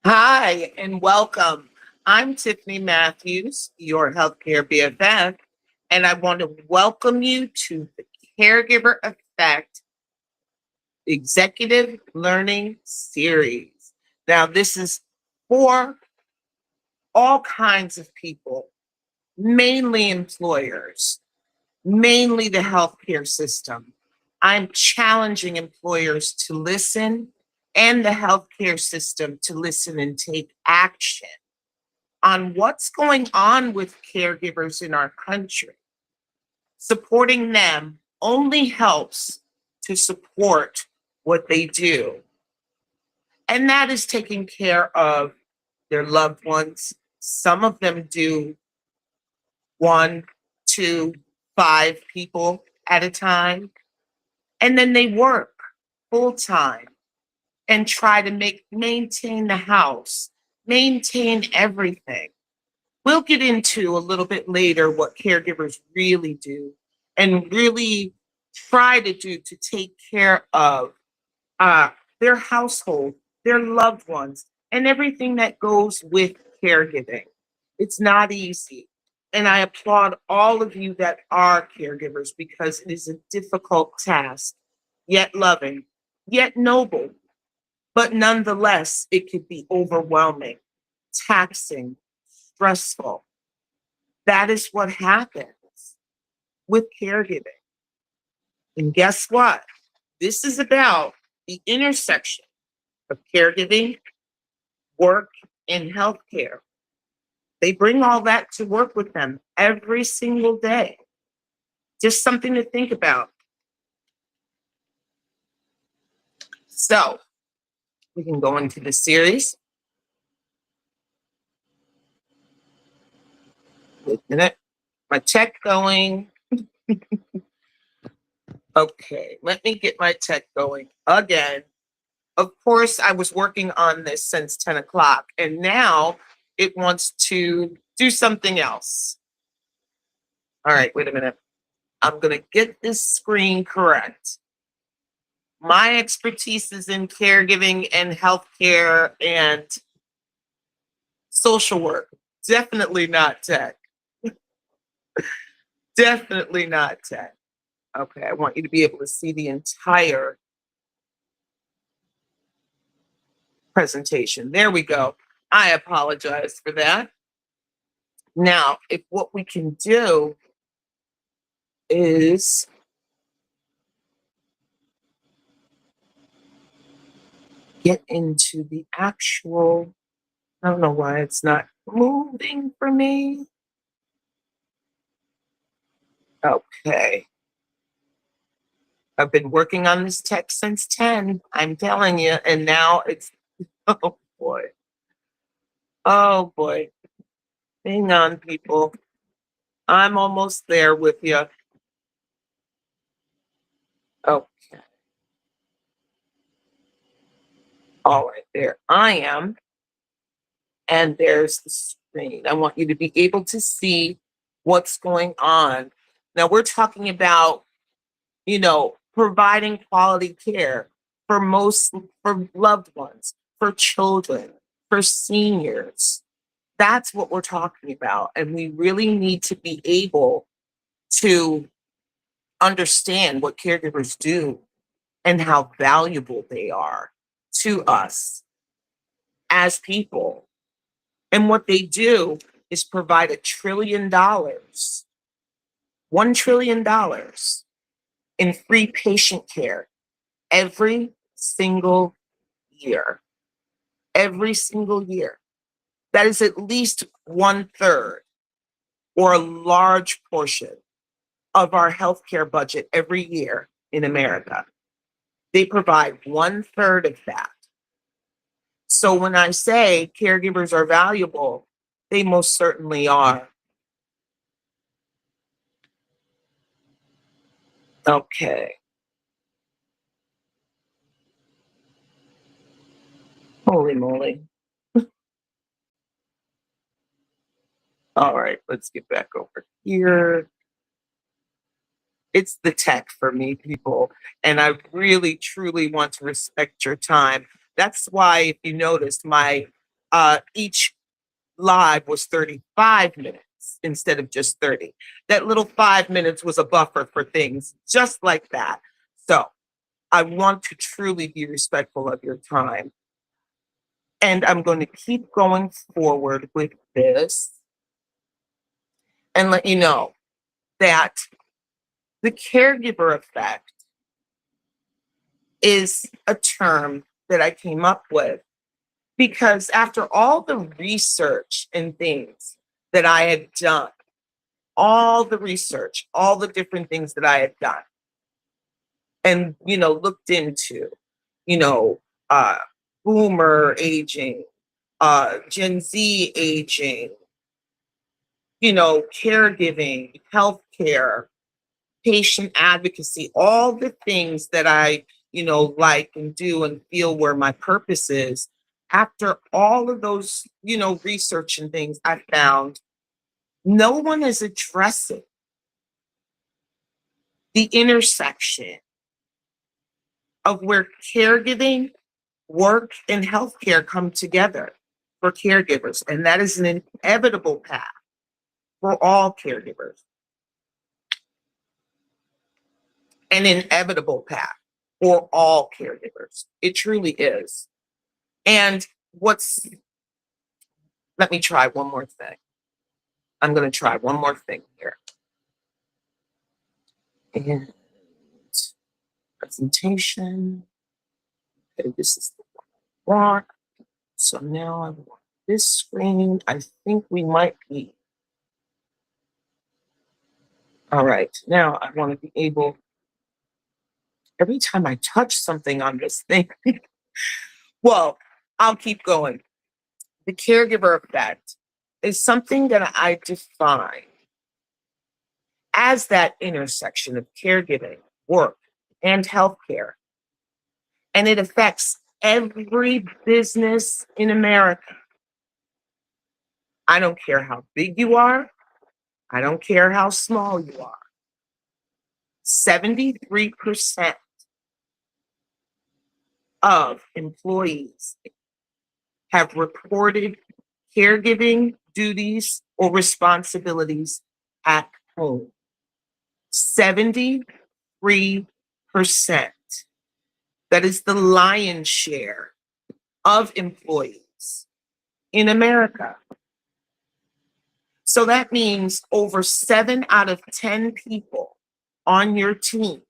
Hi, and welcome. I'm Tiffany Matthews, your Healthcare BFF, and I want to welcome you to the Caregiver Effect Executive Learning Series. Now, this is for all kinds of people, mainly employers, mainly the healthcare system. I'm challenging employers to listen and the healthcare system to listen and take action on what's going on with caregivers in our country. Supporting them only helps to support what they do, and that is taking care of their loved ones. Some of them do one, two, five people at a time, and then they work full time and try to maintain the house, maintain everything. We'll get into a little bit later what caregivers really do and really try to do to take care of uh, their household, their loved ones, and everything that goes with caregiving. It's not easy. And I applaud all of you that are caregivers because it is a difficult task, yet loving, yet noble. But nonetheless, it could be overwhelming, taxing, stressful. That is what happens with caregiving. And guess what? This is about the intersection of caregiving, work, and healthcare. They bring all that to work with them every single day. Just something to think about. So we can go into the series. Wait a minute. My tech going. Okay, let me get my tech going again. Of course, I was working on this since 10 o'clock, and now it wants to do something else. All right, wait a minute. I'm going to get this screen correct. My expertise is in caregiving and healthcare and social work. Definitely not tech. Definitely not tech. Okay, I want you to be able to see the entire presentation. There we go. I apologize for that. Now, if what we can do is get into the actual, I don't know why it's not moving for me. Okay. I've been working on this tech since 10, I'm telling you, and now it's, oh boy. Oh boy. Hang on, people. I'm almost there with you. Okay. All right, there I am. And there's the screen. I want you to be able to see what's going on. Now we're talking about, providing quality care for loved ones, for children, for seniors. That's what we're talking about. And we really need to be able to understand what caregivers do and how valuable they are to us as people. And what they do is provide $1 trillion in free patient care every single year. Every single year. That is at least 1/3 or a large portion of our healthcare budget every year in America. They provide 1/3 of that. So when I say caregivers are valuable, they most certainly are. Okay. Holy moly. All right, let's get back over here. It's the tech for me, people. And I really, truly want to respect your time. That's why, if you noticed, my Each live was 35 minutes instead of just 30. That little 5 minutes was a buffer for things just like that. So I want to truly be respectful of your time. And I'm going to keep going forward with this and let you know that the caregiver effect is a term that I came up with because after all the research and things that I had done, all the research, all the different things that I had done and, looked into, you know, uh, boomer aging, Gen Z aging, caregiving, healthcare, patient advocacy, all the things that I, like and do and feel where my purpose is. After all of those, research and things, I found no one is addressing the intersection of where caregiving, work, and healthcare come together for caregivers. And that is an inevitable path for all caregivers, an inevitable path for all caregivers. It truly is. And let me try one more thing. I'm going to try one more thing here. And presentation. Okay, this is the one I want. So now I want this screen. I think we might be. All right. Now I want to be able, every time I touch something on this thing, well, I'll keep going. The caregiver effect is something that I define as that intersection of caregiving, work, and healthcare. And it affects every business in America. I don't care how big you are. I don't care how small you are. 73% of employees have reported caregiving duties or responsibilities at home. 73%. That is the lion's share of employees in America. So that means over 7 out of 10 people on your team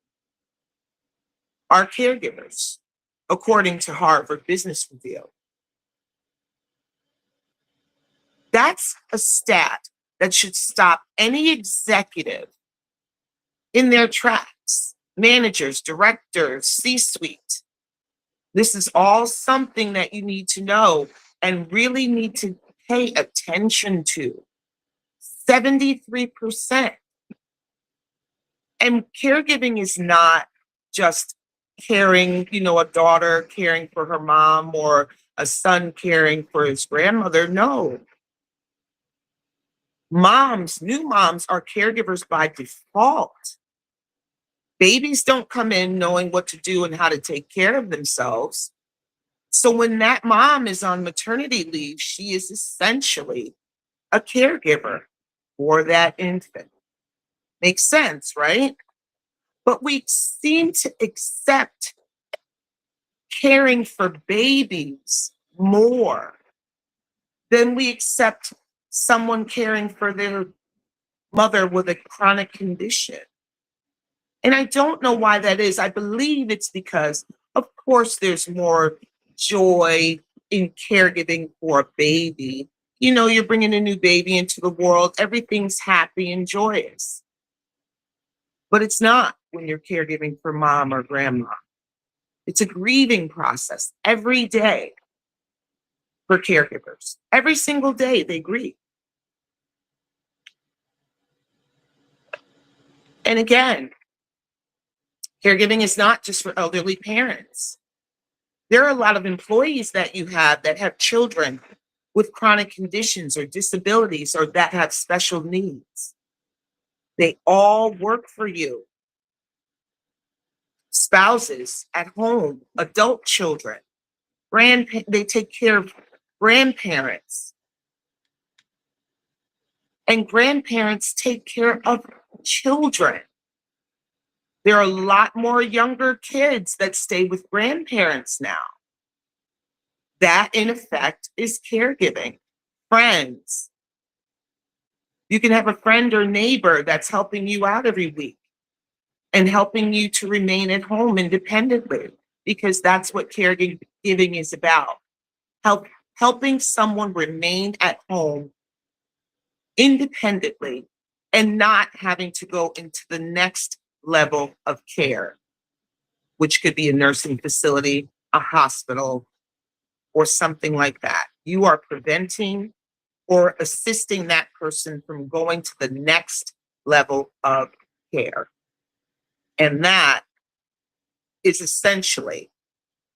are caregivers, according to Harvard Business Review. That's a stat that should stop any executive in their tracks, managers, directors, C-suite. This is all something that you need to know and really need to pay attention to. 73%. And caregiving is not just caring, a daughter caring for her mom or a son caring for his grandmother. No. New moms are caregivers by default. Babies don't come in knowing what to do and how to take care of themselves. So when that mom is on maternity leave, she is essentially a caregiver for that infant. Makes sense, right? But we seem to accept caring for babies more than we accept someone caring for their mother with a chronic condition. And I don't know why that is. I believe it's because, of course, there's more joy in caregiving for a baby. You're bringing a new baby into the world. Everything's happy and joyous. But it's not when you're caregiving for mom or grandma. It's a grieving process every day for caregivers. Every single day they grieve. And again, caregiving is not just for elderly parents. There are a lot of employees that you have that have children with chronic conditions or disabilities or that have special needs. They all work for you. Spouses at home, adult children, they take care of grandparents. And grandparents take care of children. There are a lot more younger kids that stay with grandparents now. That, in effect, is caregiving. Friends. You can have a friend or neighbor that's helping you out every week and helping you to remain at home independently, because that's what caregiving is about. Helping someone remain at home independently and not having to go into the next level of care, which could be a nursing facility, a hospital, or something like that. You are preventing or assisting that person from going to the next level of care. And that is essentially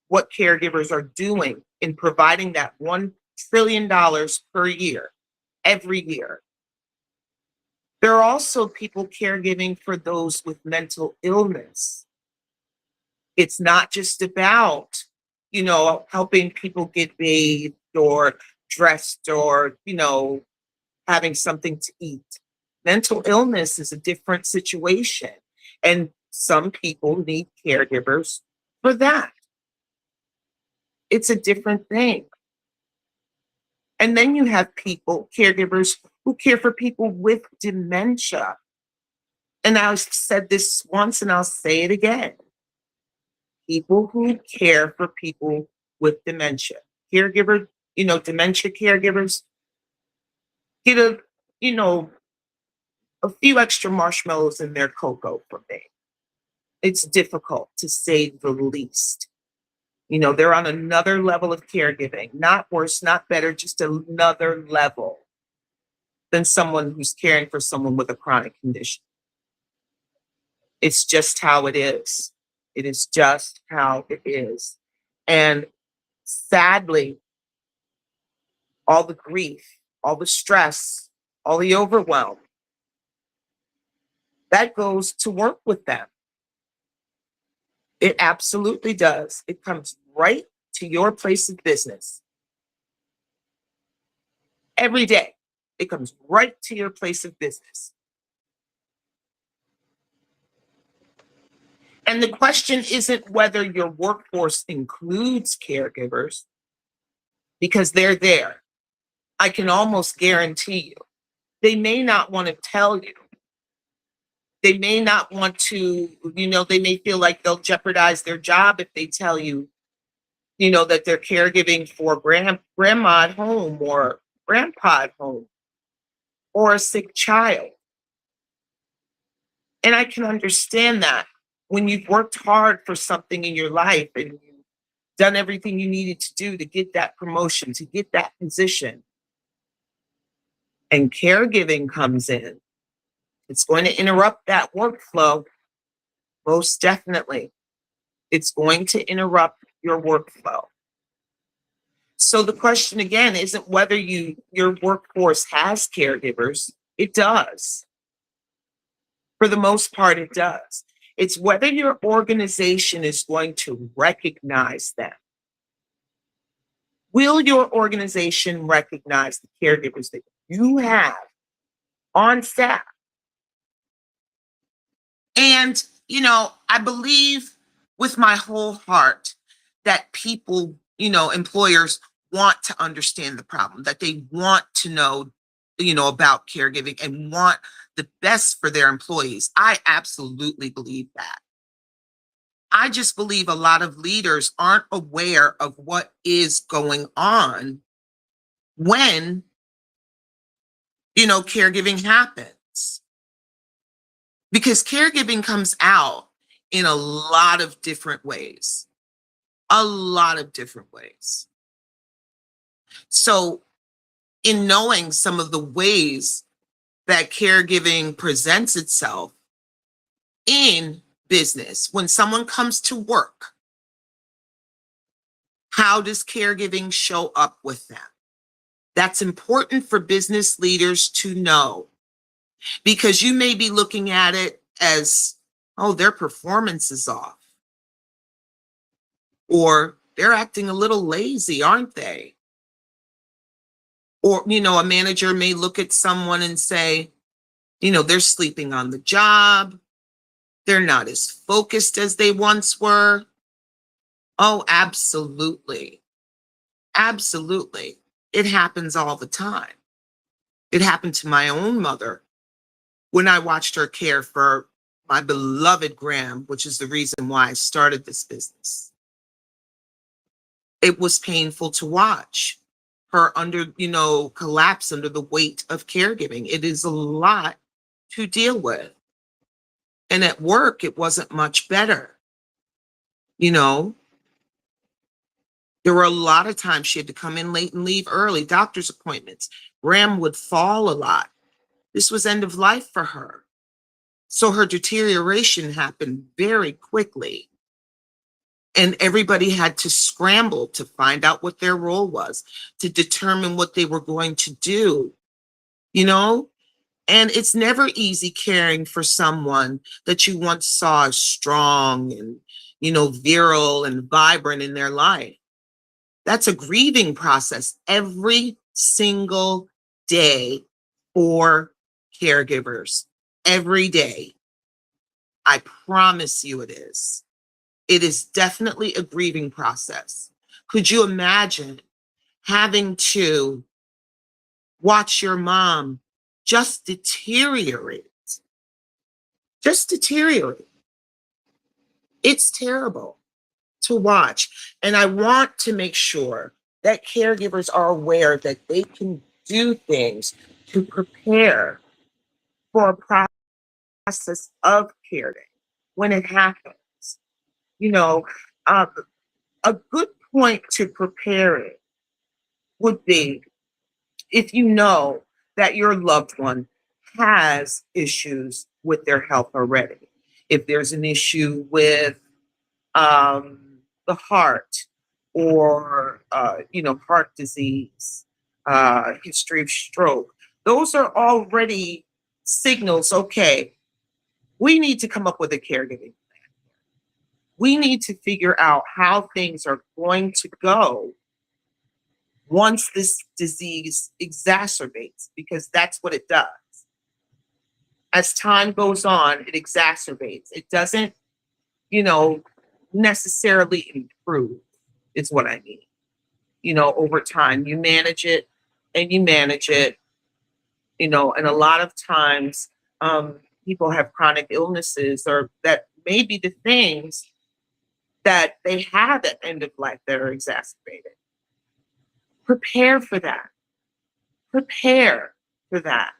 what caregivers are doing in providing that $1 trillion per year, every year. There are also people caregiving for those with mental illness. It's not just about, helping people get bathed or dressed or, having something to eat. Mental illness is a different situation. And some people need caregivers for that. It's a different thing. And then you have caregivers who care for people with dementia. And I've said this once and I'll say it again. People who care for people with dementia. Dementia caregivers get a few extra marshmallows in their cocoa for me. It's difficult, to say the least. They're on another level of caregiving, not worse, not better, just another level than someone who's caring for someone with a chronic condition. It's just how it is. It is just how it is. And sadly, all the grief, all the stress, all the overwhelm, that goes to work with them. It absolutely does. It comes right to your place of business. Every day, it comes right to your place of business. And the question isn't whether your workforce includes caregivers, because they're there. I can almost guarantee you. They may not want to tell you. They may not want to, they may feel like they'll jeopardize their job if they tell you, that they're caregiving for grandma at home or grandpa at home or a sick child. And I can understand that when you've worked hard for something in your life and you've done everything you needed to do to get that promotion, to get that position, and caregiving comes in, it's going to interrupt that workflow. Most definitely. It's going to interrupt your workflow. So the question again isn't whether your workforce has caregivers. It does. For the most part, it does. It's whether your organization is going to recognize them. Will your organization recognize the caregivers that you have on staff? And, I believe with my whole heart that people, employers want to understand the problem, that they want to know, about caregiving and want the best for their employees. I absolutely believe that. I just believe a lot of leaders aren't aware of what is going on when, caregiving happens. Because caregiving comes out in a lot of different ways. A lot of different ways. So, in knowing some of the ways that caregiving presents itself in business, when someone comes to work, how does caregiving show up with them? That's important for business leaders to know, because you may be looking at it as, oh, their performance is off, or they're acting a little lazy, aren't they? Or, a manager may look at someone and say, they're sleeping on the job. They're not as focused as they once were. Oh, absolutely. Absolutely. It happens all the time. It happened to my own mother when I watched her care for my beloved Graham, which is the reason why I started this business. It was painful to watch her collapse under the weight of caregiving. It is a lot to deal with. And at work, it wasn't much better. There were a lot of times she had to come in late and leave early, doctor's appointments. Graham would fall a lot. This was end of life for her. So her deterioration happened very quickly. And everybody had to scramble to find out what their role was, to determine what they were going to do, And it's never easy caring for someone that you once saw as strong and, virile and vibrant in their life. That's a grieving process every single day for caregivers. Every day. I promise you it is. It is definitely a grieving process. Could you imagine having to watch your mom just deteriorate? Just deteriorate. It's terrible to watch. And I want to make sure that caregivers are aware that they can do things to prepare for a process of caring when it happens. You know, uh, a good point to prepare it would be if you know that your loved one has issues with their health already. If there's an issue with the heart or, heart disease, history of stroke, those are already signals. Okay, we need to come up with a caregiving. We need to figure out how things are going to go once this disease exacerbates, because that's what it does. As time goes on, it exacerbates. It doesn't, necessarily improve, is what I mean. Over time, you manage it and you manage it, and a lot of times people have chronic illnesses, or that may be the things that they have at end of life that are exacerbated. Prepare for that. Prepare for that.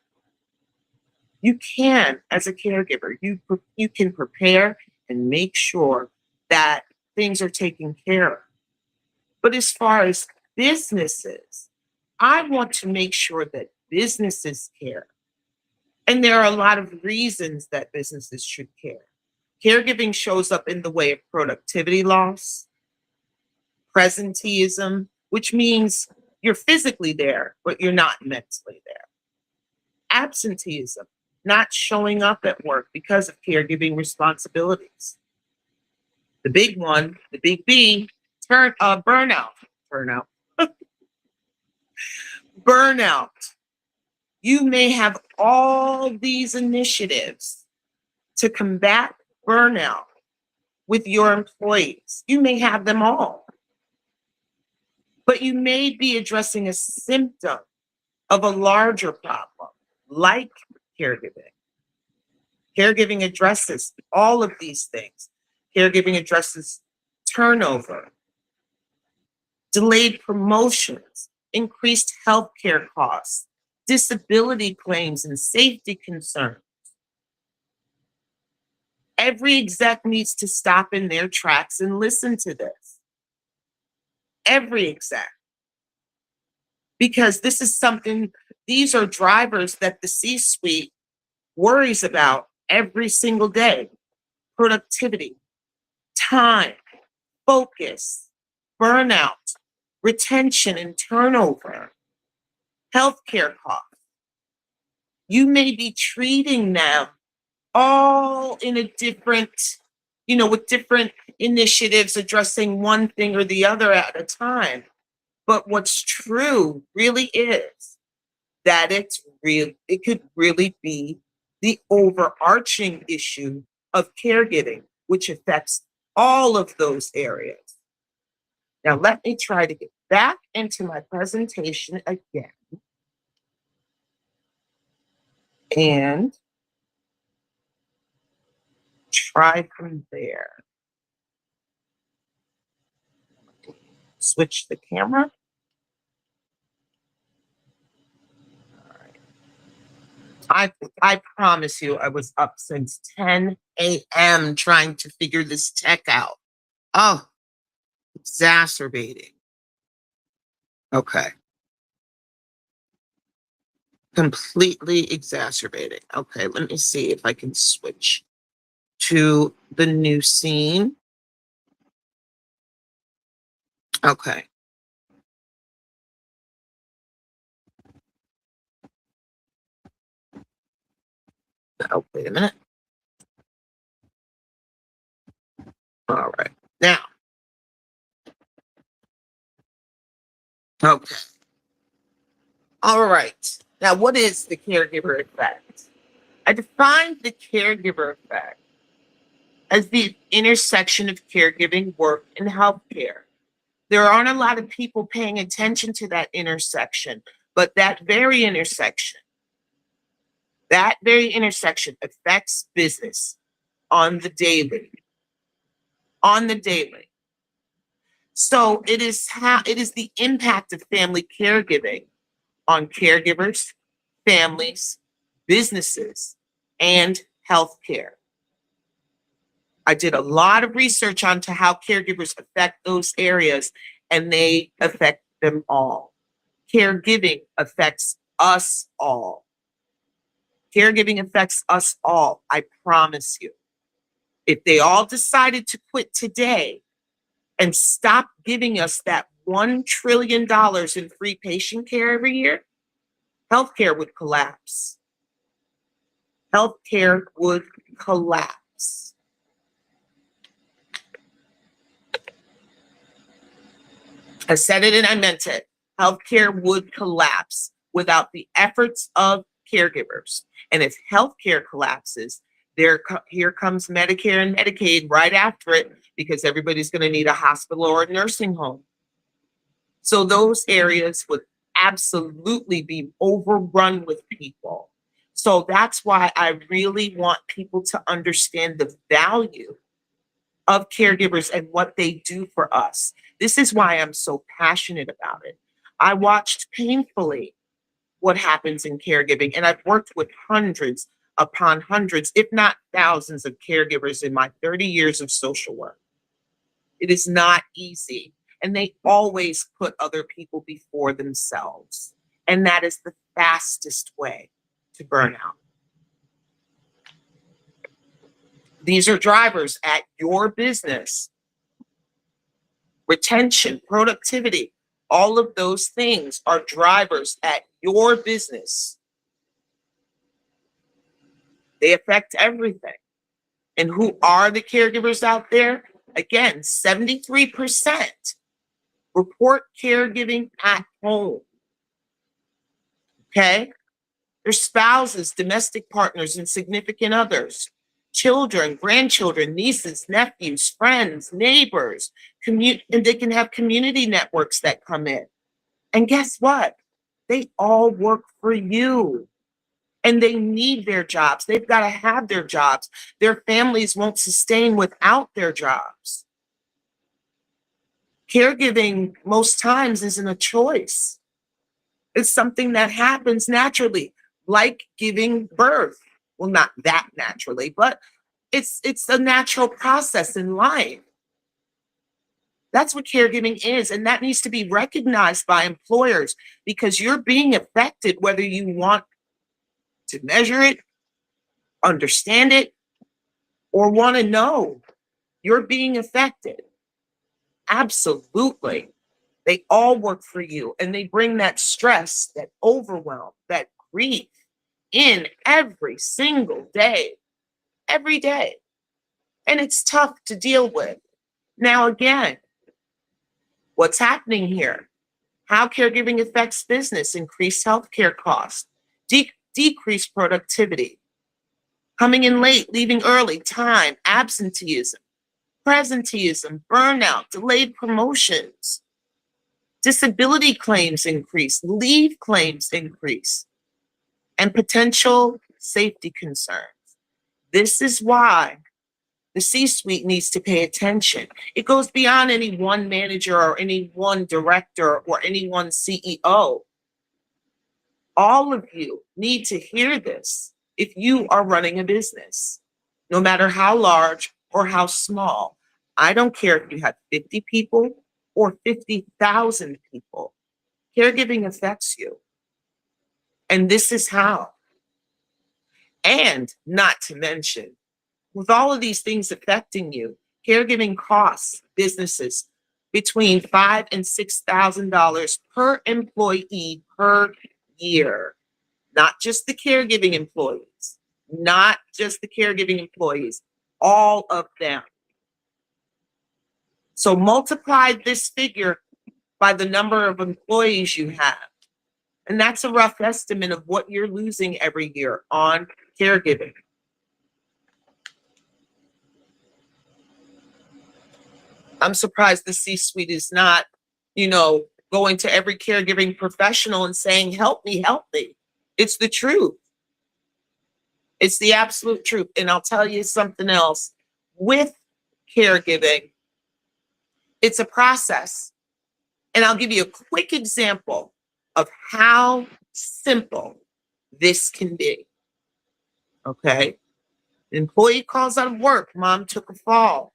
You can, as a caregiver, you can prepare and make sure that things are taken care of. But as far as businesses, I want to make sure that businesses care. And there are a lot of reasons that businesses should care. Caregiving shows up in the way of productivity loss, presenteeism, which means you're physically there, but you're not mentally there. Absenteeism, not showing up at work because of caregiving responsibilities. The big one, the big B, burnout. Burnout. Burnout. You may have all these initiatives to combat burnout with your employees. You may have them all. But you may be addressing a symptom of a larger problem, like caregiving. Caregiving addresses all of these things. Caregiving addresses turnover, delayed promotions, increased healthcare costs, disability claims, and safety concerns. Every exec needs to stop in their tracks and listen to this. Every exec. Because this is something, these are drivers that the C-suite worries about every single day. Productivity, time, focus, burnout, retention and turnover, healthcare costs. You may be treating them all in a different, with different initiatives addressing one thing or the other at a time. But what's true really is that it could really be the overarching issue of caregiving, which affects all of those areas. Now, let me try to get back into my presentation again. And try from there. Switch the camera. I promise you, I was up since 10 a.m. trying to figure this tech out. Oh, exacerbating. Okay. Completely exacerbating. Okay, let me see if I can switch to the new scene. Okay. Oh, wait a minute. All right. Now, okay. All right. Now, what is the caregiver effect? I defined the caregiver effect as the intersection of caregiving, work, and healthcare. There aren't a lot of people paying attention to that intersection, but that very intersection affects business on the daily, on the daily. So it is the impact of family caregiving on caregivers, families, businesses, and healthcare. I did a lot of research onto how caregivers affect those areas, and they affect them all. Caregiving affects us all. Caregiving affects us all, I promise you. If they all decided to quit today and stop giving us that $1 trillion in free patient care every year, healthcare would collapse. Healthcare would collapse. I said it and I meant it. Healthcare would collapse without the efforts of caregivers. And if healthcare collapses, here comes Medicare and Medicaid right after it, because everybody's going to need a hospital or a nursing home. So those areas would absolutely be overrun with people. So that's why I really want people to understand the value of caregivers and what they do for us. This is why I'm so passionate about it. I watched painfully what happens in caregiving, and I've worked with hundreds upon hundreds, if not thousands, of caregivers in my 30 years of social work. It is not easy, and they always put other people before themselves. And that is the fastest way to burnout. These are drivers at your business. Retention, productivity, all of those things are drivers at your business. They affect everything. And who are the caregivers out there? Again, 73% report caregiving at home. Okay? Their spouses, domestic partners, and significant others, children, grandchildren, nieces, nephews, friends, neighbors, and they can have community networks that come in. And guess what? They all work for you. And they need their jobs. They've got to have their jobs. Their families won't sustain without their jobs. Caregiving most times isn't a choice. It's something that happens naturally, like giving birth. Well, not that naturally, but it's a natural process in life. That's what caregiving is, and that needs to be recognized by employers, because you're being affected whether you want to measure it, understand it, or want to know. You're being affected. Absolutely. They all work for you, and they bring that stress, that overwhelm, that grief in every single day, every day. And it's tough to deal with. Now, again, what's happening here? How caregiving affects business: increased healthcare costs, decreased productivity, coming in late, leaving early, time, absenteeism, presenteeism, burnout, delayed promotions, disability claims increase, leave claims increase, and potential safety concerns. This is why the C-suite needs to pay attention. It goes beyond any one manager or any one director or any one CEO. All of you need to hear this if you are running a business, no matter how large or how small. I don't care if you have 50 people or 50,000 people. Caregiving affects you. And this is how. And not to mention, with all of these things affecting you, caregiving costs businesses between $5,000 and $6,000 per employee per year. Not just the caregiving employees, not just the caregiving employees, all of them. So multiply this figure by the number of employees you have. And that's a rough estimate of what you're losing every year on caregiving. I'm surprised the C-suite is not, going to every caregiving professional and saying, help me, help me. It's the truth. It's the absolute truth. And I'll tell you something else. With caregiving, it's a process. And I'll give you a quick example of how simple this can be. Okay? An employee calls out of work. Mom took a fall.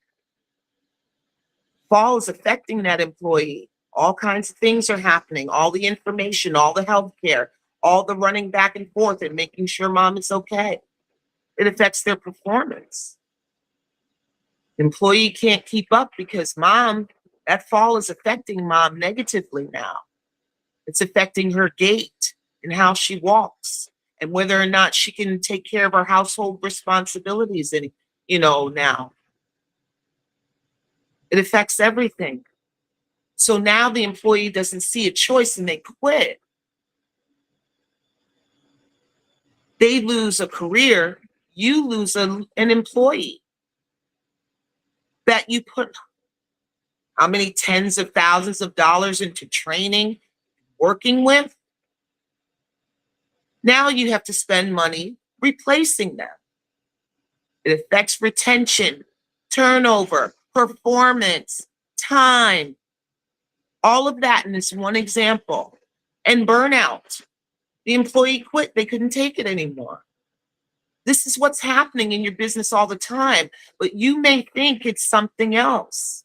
Fall is affecting that employee. All kinds of things are happening. All the information, all the health care, all the running back and forth and making sure mom is okay. It affects their performance. Employee can't keep up because that fall is affecting mom negatively now. It's affecting her gait and how she walks and whether or not she can take care of her household responsibilities now. It affects everything. So now the employee doesn't see a choice and they quit. They lose a career. You lose an employee that you put how many tens of thousands of dollars into training, working with. Now you have to spend money replacing them. It affects retention, turnover, performance, time, all of that in this one example. And burnout. The employee quit. They couldn't take it anymore. This is what's happening in your business all the time, but you may think it's something else.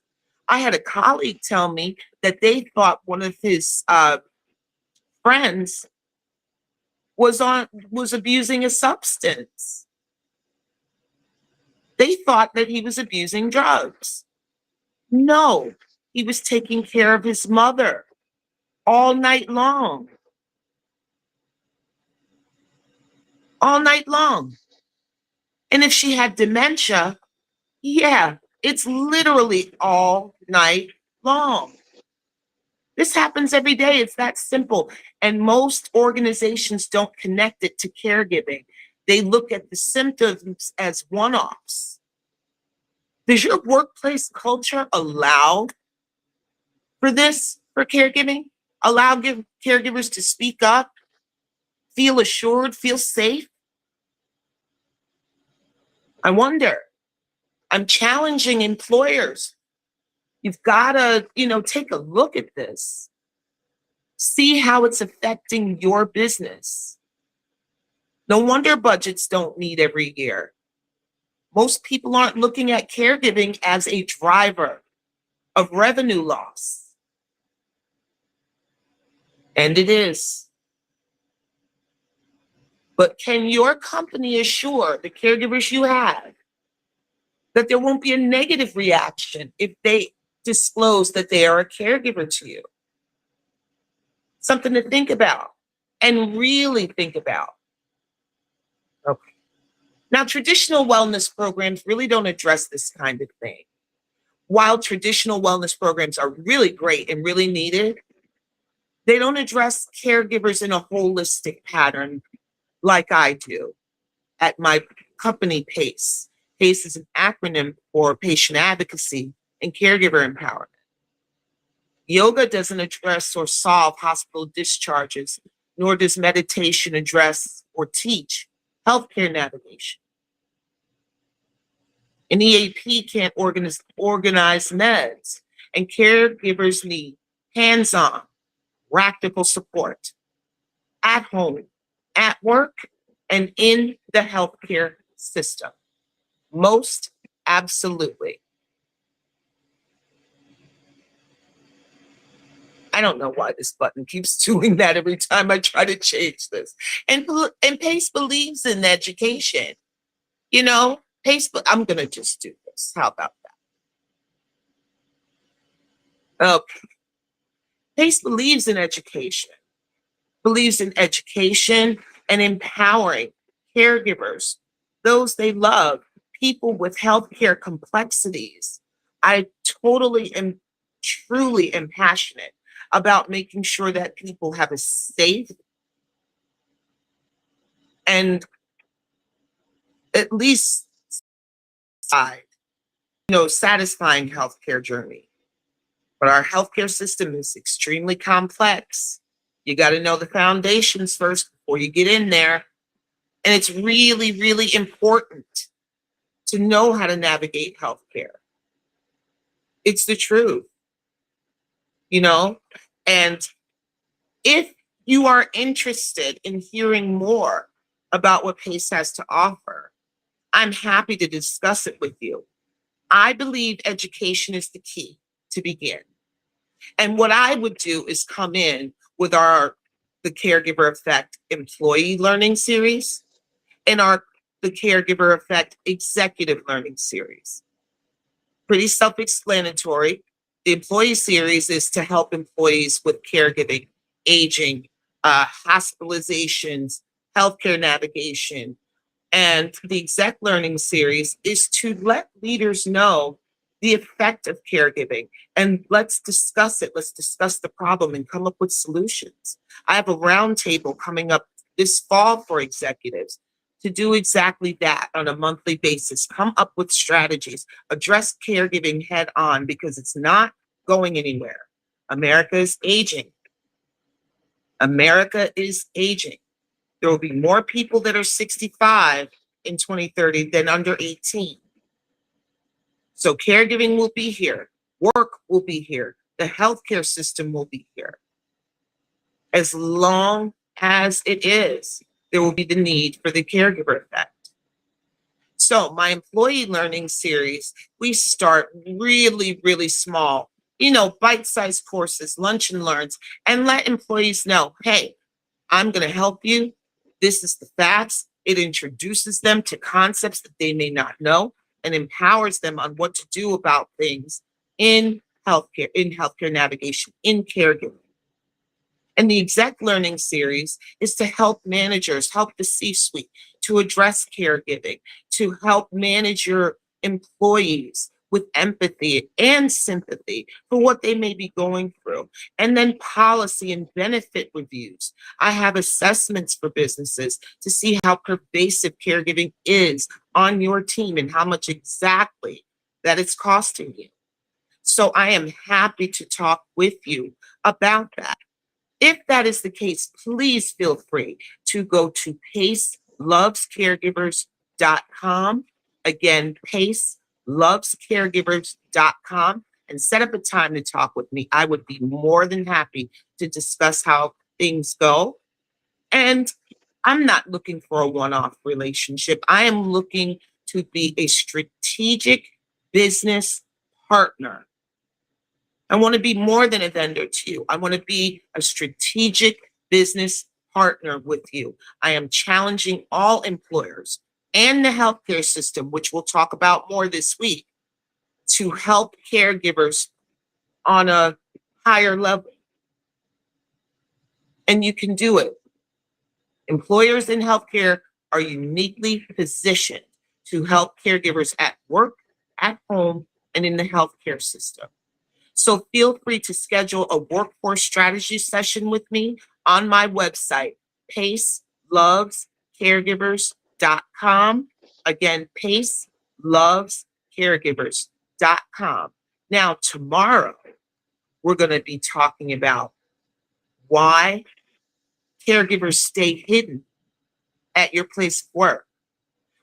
I had a colleague tell me that they thought one of his friends was abusing a substance. They thought that he was abusing drugs. No, he was taking care of his mother all night long. All night long. And if she had dementia, yeah, it's literally all night long. This happens every day. It's that simple. And most organizations don't connect it to caregiving. They look at the symptoms as one-offs. Does your workplace culture allow for this, for caregiving? Allow caregivers to speak up, feel assured, feel safe? I wonder. I'm challenging employers. You've got to, take a look at this. See how it's affecting your business. No wonder budgets don't meet every year. Most people aren't looking at caregiving as a driver of revenue loss. And it is. But can your company assure the caregivers you have that there won't be a negative reaction if they disclose that they are a caregiver to you? Something to think about and really think about. Okay. Now, traditional wellness programs really don't address this kind of thing. While traditional wellness programs are really great and really needed, They don't address caregivers in a holistic pattern like I do at my company, PACE. PACE is an acronym for patient advocacy and caregiver empowerment. Yoga doesn't address or solve hospital discharges, nor does meditation address or teach healthcare navigation. An EAP can't organize meds, and caregivers need hands-on, practical support at home, at work, and in the healthcare system. Most absolutely. I don't know why this button keeps doing that every time I try to change this. And Pace believes in education. You know, I'm going to just do this. How about that? Okay. Pace believes in education and empowering caregivers, those they love, people with healthcare complexities. I totally and truly am passionate about making sure that people have a safe and at least satisfying healthcare journey. But our healthcare system is extremely complex. You got to know the foundations first before you get in there. And it's really, really important to know how to navigate healthcare. It's the truth, you know? And if you are interested in hearing more about what PACE has to offer, I'm happy to discuss it with you. I believe education is the key to begin. And what I would do is come in with the Caregiver Effect Employee Learning Series and the Caregiver Effect Executive Learning Series. Pretty self-explanatory. The Employee Series is to help employees with caregiving, aging, hospitalizations, healthcare navigation. And the Exec Learning Series is to let leaders know the effect of caregiving. And let's discuss it. Let's discuss the problem and come up with solutions. I have a roundtable coming up this fall for executives to do exactly that on a monthly basis. Come up with strategies, address caregiving head on because it's not going anywhere. America is aging. America is aging. There will be more people that are 65 in 2030 than under 18. So caregiving will be here. Work will be here. The healthcare system will be here. As long as it is, there will be the need for the caregiver effect. So my employee learning series, we start really, really small, bite-sized courses, lunch and learns, and let employees know, hey, I'm going to help you. This is the facts. It introduces them to concepts that they may not know and empowers them on what to do about things in healthcare navigation, in caregiving. And the Exec Learning Series is to help managers, help the C-suite to address caregiving, to help manage your employees with empathy and sympathy for what they may be going through. And then policy and benefit reviews. I have assessments for businesses to see how pervasive caregiving is on your team and how much exactly that it's costing you. So I am happy to talk with you about that. If that is the case, please feel free to go to pacelovescaregivers.com. Again, pacelovescaregivers.com and set up a time to talk with me. I would be more than happy to discuss how things go. And I'm not looking for a one-off relationship. I am looking to be a strategic business partner. I want to be more than a vendor to you. I want to be a strategic business partner with you. I am challenging all employers and the healthcare system, which we'll talk about more this week, to help caregivers on a higher level. And you can do it. Employers in healthcare are uniquely positioned to help caregivers at work, at home, and in the healthcare system. So feel free to schedule a workforce strategy session with me on my website, pacelovescaregivers.com. Again, pacelovescaregivers.com. Now, tomorrow, we're going to be talking about why caregivers stay hidden at your place of work.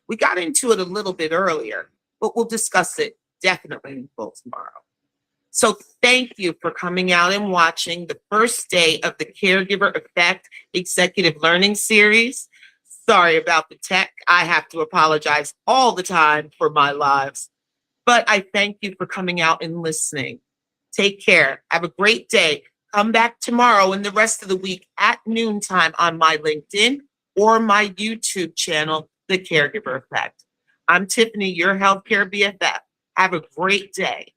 We got into it a little bit earlier, but we'll discuss it definitely in full tomorrow. So thank you for coming out and watching the first day of the Caregiver Effect Executive Learning Series. Sorry about the tech. I have to apologize all the time for my lives. But I thank you for coming out and listening. Take care. Have a great day. Come back tomorrow and the rest of the week at noontime on my LinkedIn or my YouTube channel, The Caregiver Effect. I'm Tiffany, your healthcare BFF. Have a great day.